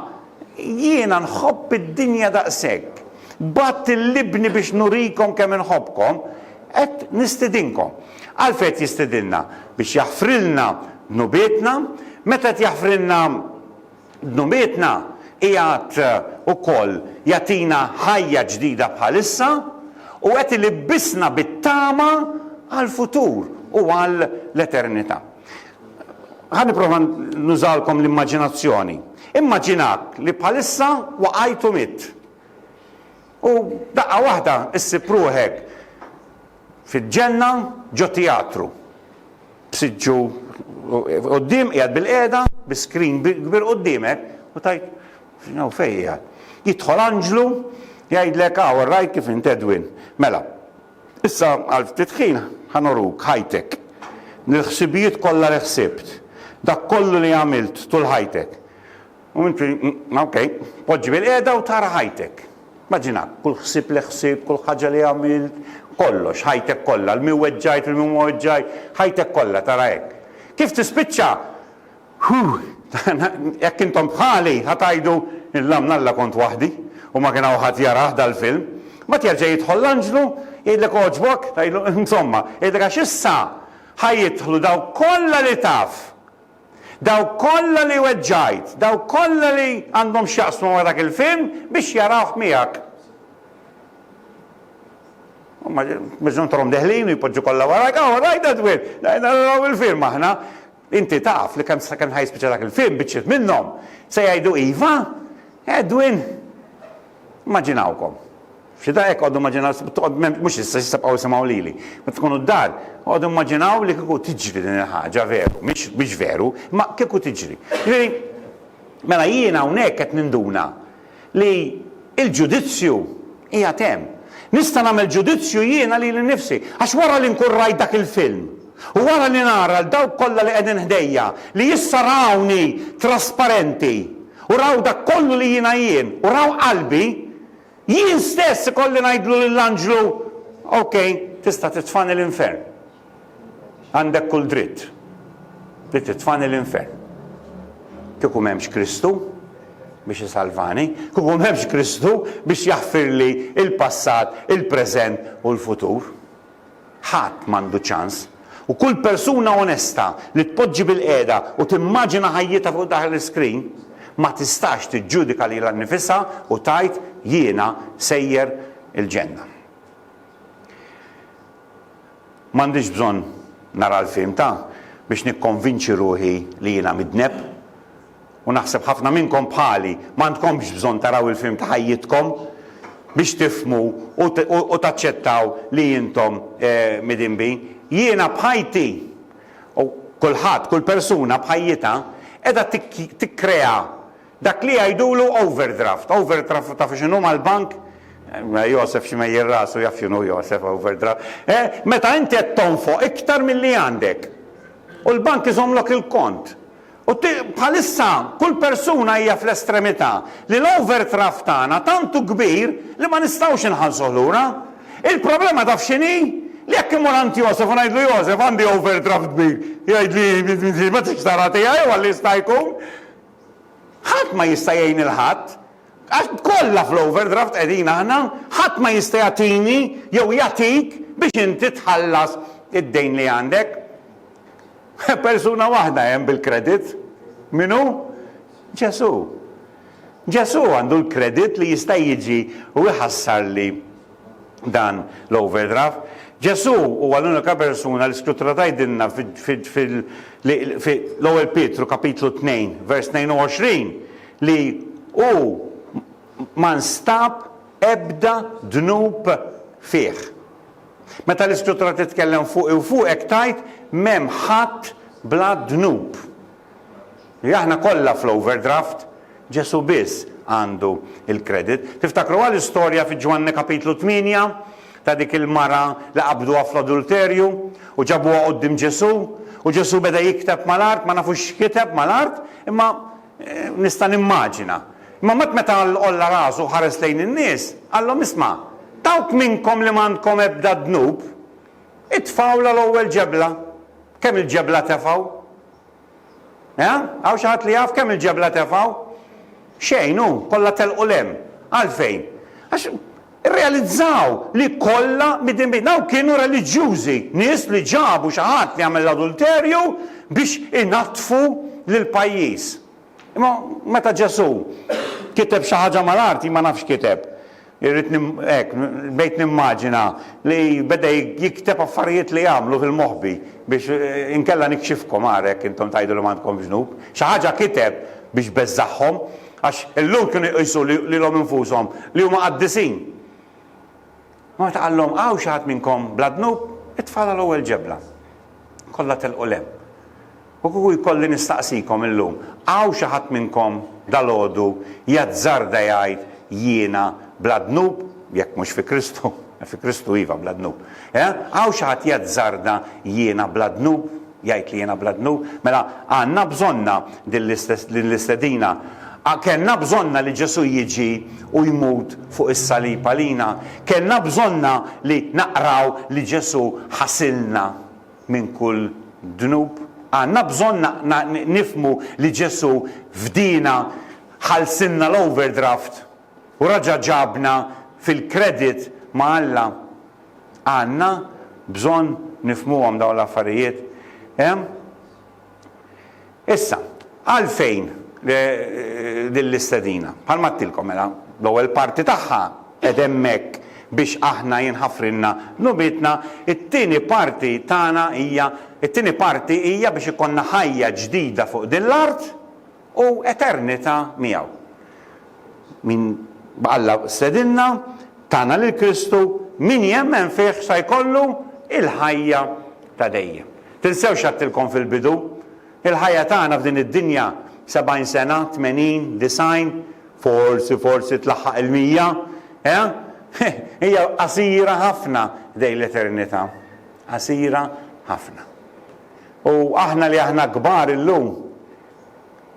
jiena nħobb id-dinja daqshekk. Batt il-libni biex nurikom kemm inħobbkom, qed nistidinkom. Għalfejn qed jistidilna biex jaħfrilna dnubietna, meta qed jaħfrilna dnubietna qiegħed ukoll jagħtina ħajja ġdida bħalissa u qed ilibbisna bit-tama għall-futur u għall-eternità. Ħa nipprova nużalkom l-immaġinazzjoni. Immaġinak li bħalissa waqajtu mitt. U daqqa waħda issib ruħek fil-ġenna ġo teatru. Bsiġġu qudiem qiegħed bil-qiegħda, bi-screen kbir qudiemek u tajt fejn qiegħed. Jidħol Anġlu jgħidlek rajt kif int Edwin. Mela, issa għal ftit ħin ħanoruk ħajtek. L-ħsibijiet kollha li ħsibt. Dak kollu li għamilt tul ħajtek. U inti, poġġi bil-qiegħda u tara ħajtek. Maġinak, kull ħsib li ħsib, kull ħaġa li għamilt, kollox, ħajtek kollha, l-miweġġajt, il-miweġġajt, ħajtek kollha tara hekk. Kif tispiċċa? Jekk intom bħali ħatajdu il-lam nalla kont waħdi u ma kien hawn ħadd jarah dal-film, ma terġa' jidħol l-Anġlu jgħidlek oġbok, tajlu insomma, jgħidlek għax issa ħajjidħlu daw kollha li taf. Daw kollha li weġġajt, daw kollha li għandhom x'jaqsmu ma' dak il-film biex jarawh miegħek. Biex torom deħlin u jpoġġu kollha warajk, rajt Edwin, naraw il-film aħna. Inti taf li kemm sakemm ħajspiċċa dak il-film biċċiet minnhom. Se jgħidu iva, Edwin, immaġinawkom. Xi daqhekk għoddu immaġinaw, mhux issa jisabqgħu jisimgħu lili. Meta tkunu d-dar, għoddu immaġinaw li kieku tiġri din il-ħaġa veru, mhix veru, ma kieku tiġri. Mela jiena hawnhekk qed ninduna li l-ġudizzju hija hemm. Nista' nagħmel ġudizzju jiena lili nnifsi, għax wara li nkun rajt dak il-film. U wara li nara l-dawk kollha li qegħdin ħdejja li issa rawni trasparenti u raw dak kollu li jiena jien u raw qalbi, jien stess kolli ngħidlu lill-Anġlu, tista' titfani l-infern. Għandek kull dritt li titfani l-infern. Kieku m'hemmx Kristu biex isalvani, kieku m'hemmx Kristu biex jaħfirli il-passat, il-preżent u l-futur. Ħadd m'għandu ċans. U kull persuna onesta li tpoġġi bil-qiegħda u timmaġina ħajjita fuq dak l-iskrin ma tistax tiġġudika lilha nnifisha u tajt jiena sejjer il-ġenna. M'għandix bżonn nara l-film biex nikkonvinċi ruħi li jiena midneb u naħseb ħafna minnkom bħali m'għandkomx bżonn taraw il-film ta' ħajjitkom biex tifhmu u taċċettaw li intom midinbi. Jiena bħajti u kulħadd, kull persuna bħajjita qiegħda tikkrea dak li jgħidulu overdraft. Overdraft ta' x'inhu mal-bank? Josef xi mejjer rasu jaf x'inhu Josef overdraft. Meta inti qed tonfoq iktar milli għandek u l-bank iżommlok il-kont. U bħalissa kull persuna hija fl-estremità li l-overdraft tagħna tantu kbir li ma nistgħux inħallsuh lura. Il-problema taf x'inhi? Li jekk imur għandi Josef u ngħidlu Josef għandi overdraft kbir. Jgħidli ma tixtara tiegħi u għalli jista' jkun. Ħadd ma jista' jgħin il-ħadd. Għax kollha fl-overdraft qegħdin aħna, ħadd ma jista' jagħtini jew jagħtik biex inti tħallas id-dejn li għandek. Persuna waħda hemm bil-kredit. Minu? Ġesu. Ġesu għandu l-kredit li jista' jiġi u jħassar li dan l-overdraft. Ġesu huwa l-unika persuna li Skrittura tgħidilna fil-ewwel Pietru kapitlu 2, vers 22 li ma nstab ebda dnub fih. Meta l-Iskrittura titkellem fuq u fuq hekk tgħid m'hemm ħadd bla dnub. Aħna kollha fl-overdraft, Ġesu biss għandu il-kredit. Tiftakru għall-istorja fi Ġwanni kapitlu 8 ta' dik il-mara li qabduha fl-adulterju u ġabuha quddiem Ġesu u Ġesu beda jikteb mal-art, ma nafux x'kiteb mal-art, imma nista' nimmaġina. Imma meta olla rasu ħares lejn in-nies, għallhom isma' dawk minnkom li m'għandkom ebda dnub, itfgħu l-ewwel ġebla. Kemm il-ġebla tefgħu? Hawn xi ħadd li jaf kemm il-ġebla tefgħu? Xejn hu, kollha telqu lem. Għalfejn? Għax Realizzaw li kollha mid-dinbit. Daw kienu reliġjużi, nies li ġabu xi ħadd li għamel l-adulterju biex inatfu lill-pajjiż. Imma meta Ġesu kiteb xi ħaġa mal-arti ma nafx kiteb. Bejt nimmaġina li beda jikteb affarijiet li jagħmlu fil-moħħbi biex inkella nikxifkom għarek intom tajdu li m'għandkom ġnub. Xi ħaġa kiteb biex beżaħħom għax illum kienu jqisu lilhom infushom li huma qaddisin. Ma taqallhom hawn xi ħadd minnkom bla dnub, itfala l-ewwel ġebla. Kollha telqu lem. U kieku jkolli nistaqsikom illum, hawn xi ħadd minnkom dalgħodu jazzarda jgħid jiena bla dnub, jekk mhux fi Kristu iva bla dnub. Hawn xi ħadd jazzarda jiena bla dnub, jgħid li jiena bla dnub, mela għandna bżonna din l-istedina. Kenna bżonna li Ġesu jiġi u jmut fuq is-salib għalina. Kenna bżonna li naqraw li Ġesu ħasilna minn kull dnub. Għandna bżonna nifmu li Ġesu fdina ħalsinna l-overdraft u raġa ġabna fil-kredit ma' Alla. Għandna bżonn nifmuhom dawn l-affarijiet. Issa, għalfejn din l-istedina. Bħalma tilkom mela, l-ewwel parti tagħha qed hemmhekk biex aħna jinħafrilna nubitna, it-tieni parti tagħna hija biex ikonna ħajja ġdida fuq din l-art u eternità miegħu. Min Alla stedinna tagħna lil Kristu min jemmen fih se jkollu il-ħajja ta' dejjem. Tinsewx għattilkom fil-bidu, il-ħajja tagħna f'din id-dinja 70 sena, 80, 90, forsi tlaħħaq il-100, hija qasira ħafna dej l-eternità. Qasira ħafna. U aħna li aħna kbar illum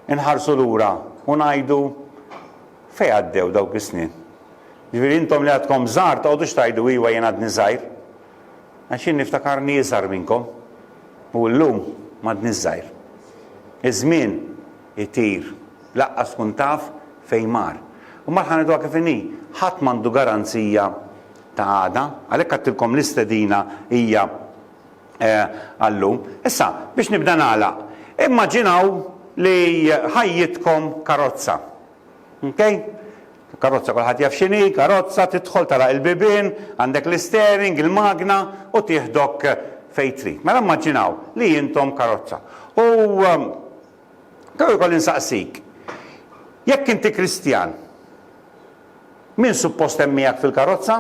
inħarsu lura u ngħidu fejn għaddew dawk is-snin. Ġifieri intom li għadkom żgħar tgħodux tgħidu iwa jien għadni żgħir. Għax jien niftakarni iżgħar minnkom. U llum m'għadni żgħir. Iż-żmien itir, laqqas tkun taf fejn mar. U marħan id kif inhi, ħadd m'għandu garanzija ta' għada, għalhekk għattilkom l-istedina hija għallum. Issa, biex nibda nagħlaq, immaġinaw li ħajjitkom karozza. Okay? Karozza kulħadd jaf x'inhi, karozza tidħol tara il-bibien, għandek l-steering, il-magna u tieħdok fejn trid. Mela immaġinaw li intom karozza. U Kaw jkoll insaqsik, jekk inti Kristjan, min suppost hemm miegħek fil-karozza?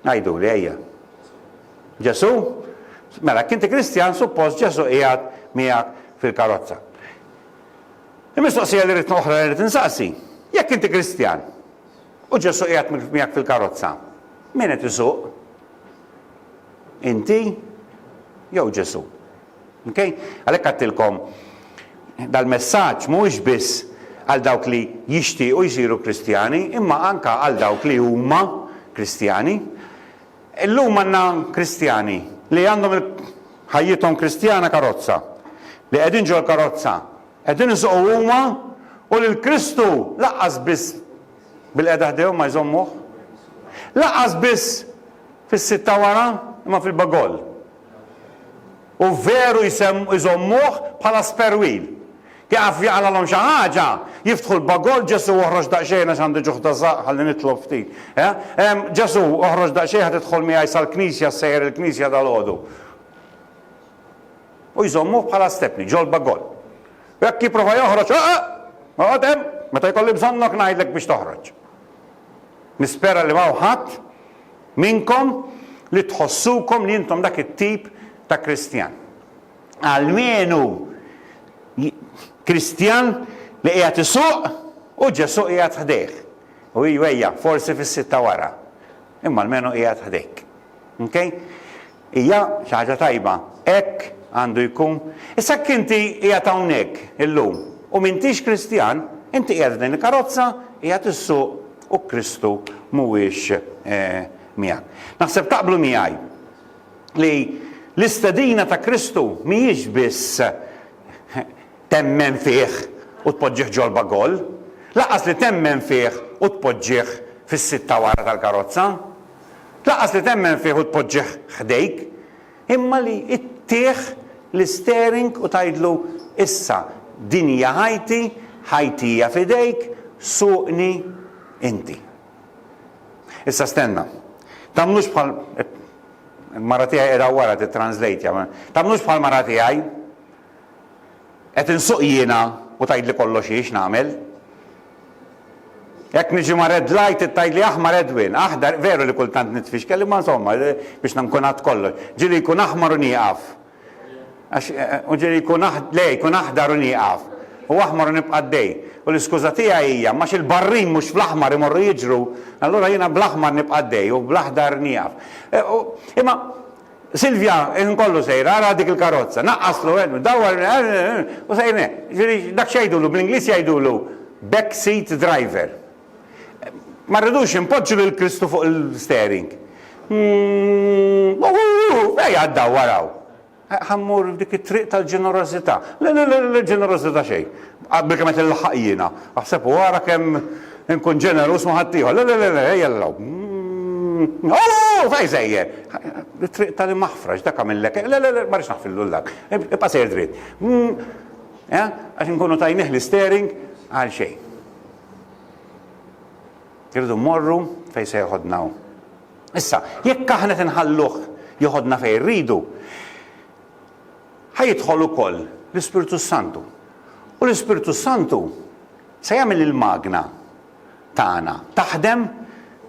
Ngħidu li ejja. Ġesu? Mela jekk inti Kristjan, suppost Ġesu qiegħed miegħek fil-karozza. Il-mistoqsija li rid oħra li rid insaqsi, jekk inti Kristjan u Ġesu qiegħed miegħek fil-karozza, min qed isuq? Inti jew Ġesu? Okay? Għalhekk għattilkom dal-messaġġ mhuwiex biss għal dawk li jixtiequ jsiru Kristjani, imma anke għal dawk li huma Kristjani. Illum għandna Kristjani li għandhom ħajjithom Kristjana karozza, li qegħdin ġol karozza, qegħdin isuqu huma u lil Kristu laqqas biss bil-qiegħda ħdejhom ma jżommuh. Laqqas biss fis-sitta wara imma fil-bagoll. U veru jżommuh bħala sperwil. Jaqaf jaqlalhom xi ħaġa, jiftħu l-bagoll, Ġesu uħroġ daqsxejn għax għandi ġuħ dażaq ħalli nitlob ftit. Ġesu uħroġ daqsxejn ħad tidħol miegħi sal-Knisja sejjer il-Knisja dal-għodu. U jżommuh bħala stepni, ġol bagoll. Jekk jipprova joħroġ, hemm, meta jkolli bżonnok ngħidlek biex toħroġ. Nispera li ma' ħadd minnkom li tħossukom li intom dak it-tip ta' Kristjan. Almenu Kristjan li qiegħed isuq u Ġesu qiegħed ħdejh. U ejja, forsi fis-sitta wara. Imma almenu qiegħed ħdejk. Okay? Hija xi ħaġa tajba. Hekk għandu jkun. Issa inti qiegħed hawnhekk illum u m'intix Kristjan, inti qiegħed din il-karozza, qiegħed issuq u Kristu mhuwiex miegħek. Naħseb taqblu miegħi li l-istedina ta' Kristu mhijiex biss temmen fih u tpoġġih ġol bagoll, laqas li temmen fih u tpoġġih fis-sitta wara tal-karozza. Tlaqqas li temmen fih u tpoġġih ħdejk, imma li ittieħ l-steering u tgħidlu issa din hija ħajti, ħajti hija f'idejk, suqni inti. Issa stenna. Tamnux bħal mara tiegħi qiegħda wara titranslate, tamnux bħal mara tiegħi qed insuq jiena u tgħidli kollox ix nagħmel. Jekk niġi ma red light tgħidli aħmar edwin, aħdar veru li kultant nitfix kelli ma insomma biex nkun kollox. Ġieli jkun aħmar u nieqaf. U ġieli jkun aħdar u nieqaf. U aħmar u nibqa' għaddej. U l-iskuża tiegħi hija ma il-barrin mhux fl-aħmar imorru jiġru, allura jiena bl-aħmar nibqa' għaddej u bl-aħdar nieqaf. Imma Silvia, inkollu sejra, ara dik il-karozza, naqqaslu, dawar, u sejrne, dak xejdulu, bl-Inglis jgħidulu, backseat driver. Ma rridux impoġġu l-Kristu fuq il-steering. Ej, għaddaw, waraw. Ħammur dik it-triq tal-ġenerosità. L-ġenerosità xej. Qabel kemm qed il-ħaq jiena. Aħseb wara kemm nkun ġenerus ma ħaddieħor. Jellaw. Fej sejjer. It-triq tal-maħfraġ dak għamillek. Ma rridx naħfillu l-lak. Ibqa' sejr dritt. Għax nkunu tajnih l-steering għal xejn. Irridu mmorru fej se joħodnaw. Issa, jekk aħna tinħalluh joħodna fejn rridu, ħajidħol ukoll l-Ispiritu Santu. U l-Ispiritu Santu se jagħmel il-magna tagħna taħdem,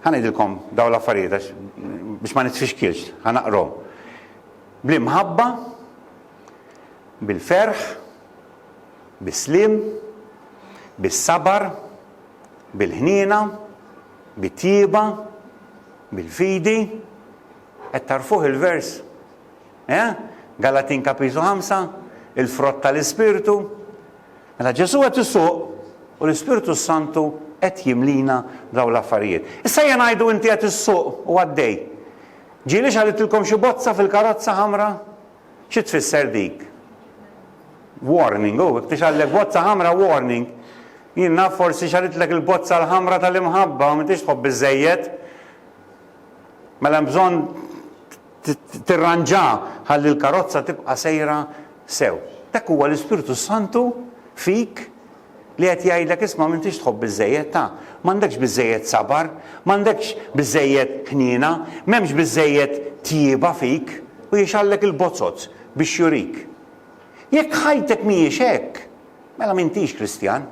ħanejdilkom daw l-affarijiet biex ma nitfixkilx, ħanaqrom. Bl-imħabba, bil-ferħ, bis-slim, bis-sabar, bil-ħniena, bit-tjieba, bil-fidi, qed tarfuh il-vers. Galatin kapitu 5, il-frott tal-Ispirtu. Mela Ġesu qed issuq u l-Ispiritu Santu qed jimlina daw l-affarijiet. Issa jien ngħidu inti qed issuq u għaddej. Ġieli x'għaltilkom xi bozza fil-karozza ħamra? Xi tfisser dik? Warning, jekk tixgħallek bozza ħamra warning. Jien naf forsi xaritlek il-bozza l-ħamra tal-imħabba u m'intix tħobb biżejjed. Mela bżonn tirranġa ħalli l-karozza tibqa' sejra sew. Dak huwa l-Ispiritu Santu fik li qed jgħidlek isma' m'intix tħobb biżejjed m'għandekx biżejjed sabar, m'għandekx biżejjed ħniena, m'hemmx biżejjed tjieba fik u jixallek il-bozzozz biex jurik. Jekk ħajtek mhijiex hekk, mela m'intix Kristjan.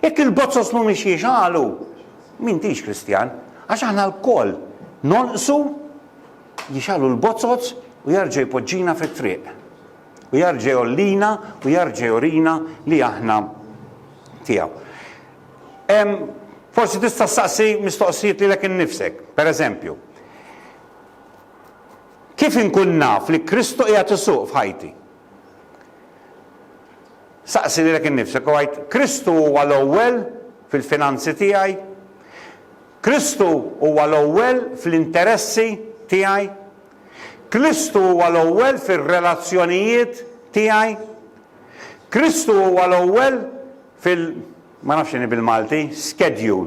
Jekk il-bozzos mhumiex jixalu, m'intix Kristjan, għax aħna l-koll nonqsu jixalu l-bozzos u jarġa' jpoġġina fit-triq. U jarġa' jollina u jarġa' jorina li aħna tiegħu. Forsi tista' ssaqsi mistoqsijiet lilek innifsek, pereżempju. Kif inkun naf li Kristu qiegħed isuq f'ħajti? Saqsi lilek innifsek u għajt, Kristu huwa l-ewwel fil-finanzi tiegħi, Kristu huwa l-ewwel fl-interessi tiegħi, Kristu huwa l-ewwel fir-relazzjonijiet tiegħi, Kristu huwa l-ewwel ma nafx inni bil-Malti, schedule,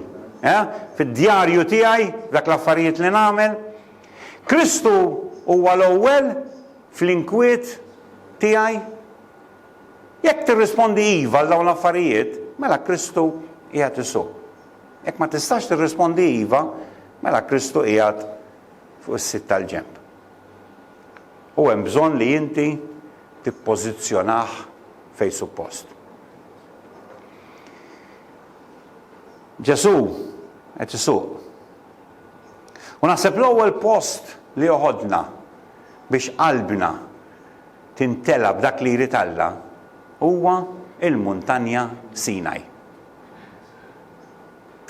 fid-djarju tiegħi, dak l-affarijiet li nagħmel. Kristu huwa l-ewwel fl-inkwiet tiegħi. Jekk tirrispondi iva għal dawn l-affarijiet, mela Kristu qiegħed isuq. Jekk ma tistax tirrispondi iva, mela Kristu qiegħed fuq is-sitt tal-ġenb. U hemm bżonn li inti tippożizzjonah fejn suppost. Ġesu qed isuq. U naħseb l-ewwel post li joħodna biex qalbna tintela b'dak li jrid Alla huwa il-muntanja Sinaj.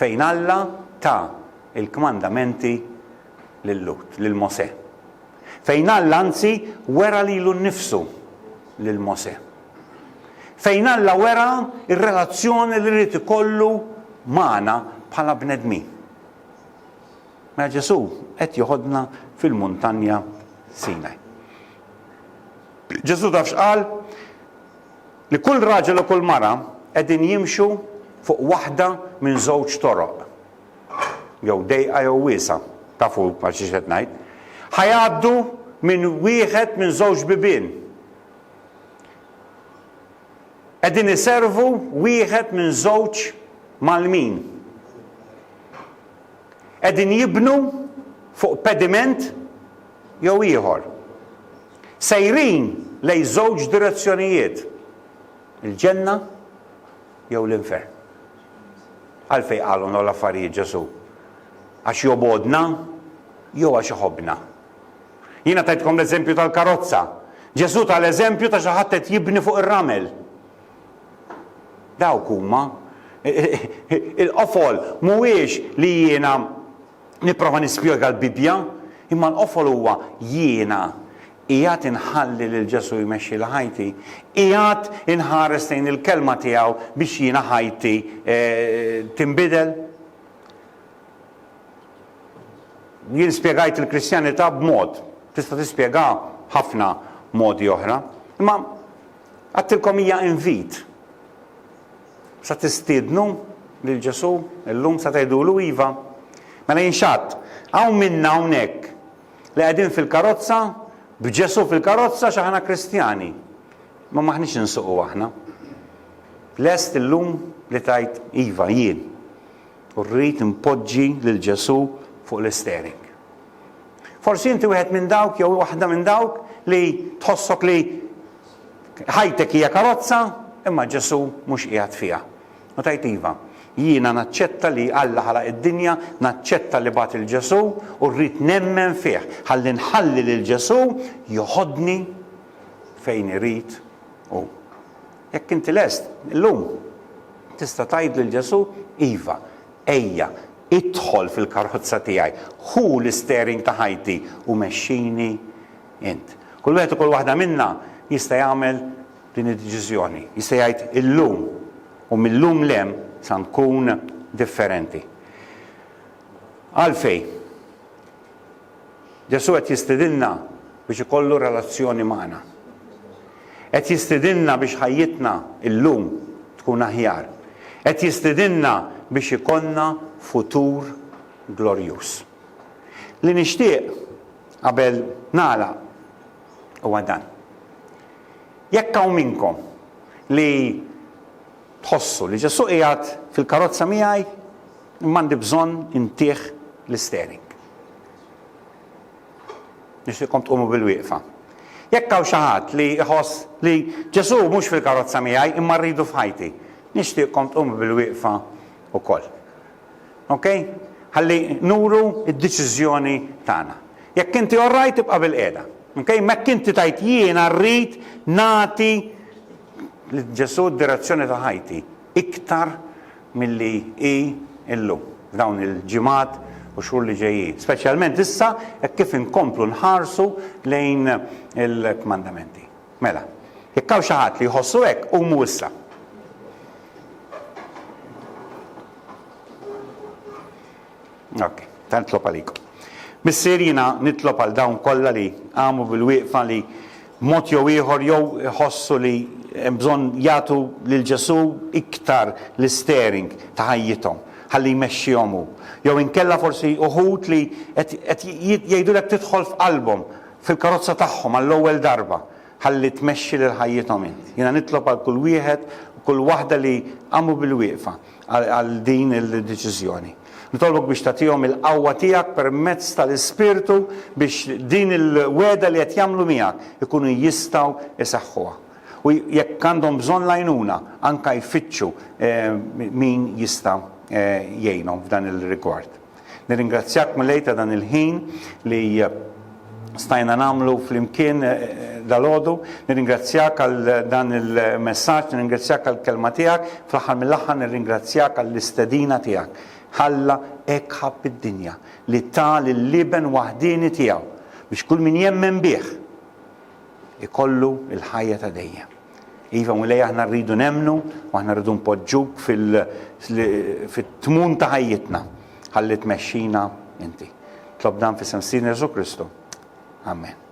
Fejn Alla ta' il-kmandamenti lil-Lut, lil Mosè. Fejn Alla anzi wera lilu nnifsu lil Mosè. Fejn Alla wera ir-relazzjoni li rrid ikollu magħna bħala bnedmin. Mela Ġesu qed joħodna fil-muntanja Sinaj. Ġesu taf x'qal? Li kull raġel u kull mara qegħdin jimxu fuq waħda minn żewġ toroq. jew dejqa jew wiesa, tafu għal xi qed ngħid, ħajgħaddu minn wieħed minn żewġ bibien. Qegħdin iservu wieħed minn żewġ mal-min. Qegħdin jibnu fuq pediment jew ieħor. Sejrin lejn żewġ direzzjonijiet, il-ġenna jew l-infern. Għalfejn qalu l-affarijiet Ġesu? Għax jobodna jew għax iħobbna. Jiena tajtkom l-eżempju tal-karozza. Ġesu tal-eżempju ta' xi ħadd qed jibni fuq ir-ramel. Dawk huma il-qofol mhuwiex li jiena nipprova nispjega l-Bibja, imma l-qofol huwa jiena qiegħed inħalli lil Ġesu jmexxi l-ħajti, qiegħed inħares lejn il-kelma tiegħu biex jiena ħajti tinbidel. Jien spjegajt il-Kristjanità b'mod, tista' tispjega ħafna modi oħra, imma għattilkom hija invit. Sa tistiednu lil Ġesu illum sa tgħidulu iva. Mela jinxatt, hawn minna hawnhekk li qegħdin fil-karozza b'Ġesu fil-karozza xi aħna Kristjani. Ma maħniex insuqu aħna. Lest illum li tajt iva jien. U rrid impoġġi lil Ġesu fuq l-istering. Forsi inti wieħed minn dawk jew waħda minn dawk li tħossok li ħajtek hija karozza imma Ġesu mhux qiegħed fiha. U tajt iva, jiena naċċetta li Alla ħalaq id-dinja, naċċetta li bagħat il-Ġesu u rrid nemmen fih. Ħalli nħalli lil Ġesu joħodni fejn irid hu. Jekk inti lest, illum tista' tgħid lil Ġesu iva, ejja, idħol fil-karozza tiegħi, hu l-istering ta' ħajti u mexxini int. Kull wieħed u kull waħda minna jista' jagħmel din id-deċiżjoni. Jista' jgħid illum u millum lem sa nkun differenti. Għalfej, Ġesu qed jistidilna biex ikollu relazzjoni magħna. Qed jistidilna biex ħajjitna illum tkun aħjar. Qed jistidilna biex ikollna futur glorjuż. Li nixtieq qabel nagħlaq huwa dan. Jekk hawn minnkom li tħossu li Ġesu qiegħed fil-karozza miegħi m'għandi bżonn intih l-istering. Nixtieqkom tqumu bil-wieqfa. Jekk hawn xi ħadd li jħoss li Ġesu mhux fil-karozza miegħi imma rridu f'ħajti, nixtieqkom tqumu bil-wieqfa wkoll. Okay? Ħalli nuru d-deċiżjoni tagħna. Jekk inti orrajt tibqa' bil-qiegħda. Okay? Mekk inti tajt jiena rrid nagħti Ġesu d-direzzjoni ta' ħajti iktar milli illum f'dawn il-ġimgħat u xhur li ġejjin. Speċjalment issa hekk kif inkomplu nħarsu lejn il-kmandamenti. Mela, jekk hawn xi ħadd li jħossu hekk qumu issa. Ok, ta' nitlob għalikom. Missier jiena nitlob għal dawn kollha li għamu bil-wieqfa li mod jew ieħor jew iħossu li hemm bżonn jagħtu lil Ġesu iktar l-istering ta' ħajjithom ħalli jmexxihom hu. Jew inkella forsi uħud li qed jgħidulek tidħol f'qalbhom fil-karozza tagħhom għall-ewwel darba ħalli tmexxi lil ħajjithom int. Jiena nitlob għal kull wieħed u kull waħda li għamu bil-wieqfa għal din il-deċiżjoni. Nitolbok biex tagħtihom il-qawwa tiegħek permezz tal-Ispirtu biex din il-weda li qed jagħmlu miegħek ikunu jistgħu isaħħuha. U jekk għandhom bżonn lajnuna anke jfittxu min jista' jgħinhom f'dan il-rigward. Nirringrazzjak mill-lejta dan il-ħin li stajna nagħmlu flimkien dal-għodu, nirringrazzjak għal dan il-messaġġ, nirringrazzjak għal kelma tiegħek, fl-aħħar mill-aħħar nirringrazzjak għall-istedina tiegħek. Ħalla hekk ħabb id-dinja li tal il-liben waħdini tiegħu biex kull min jemmen bih ikollu il-ħajja ta' dejjem. Iva mulej aħna rridu nemnu u aħna rridu npoġġuk fit-tmun ta' ħajjitna ħalli tmexxina inti. Tlob dan fis-Sem Sidna Ġesu Kristu. Amen.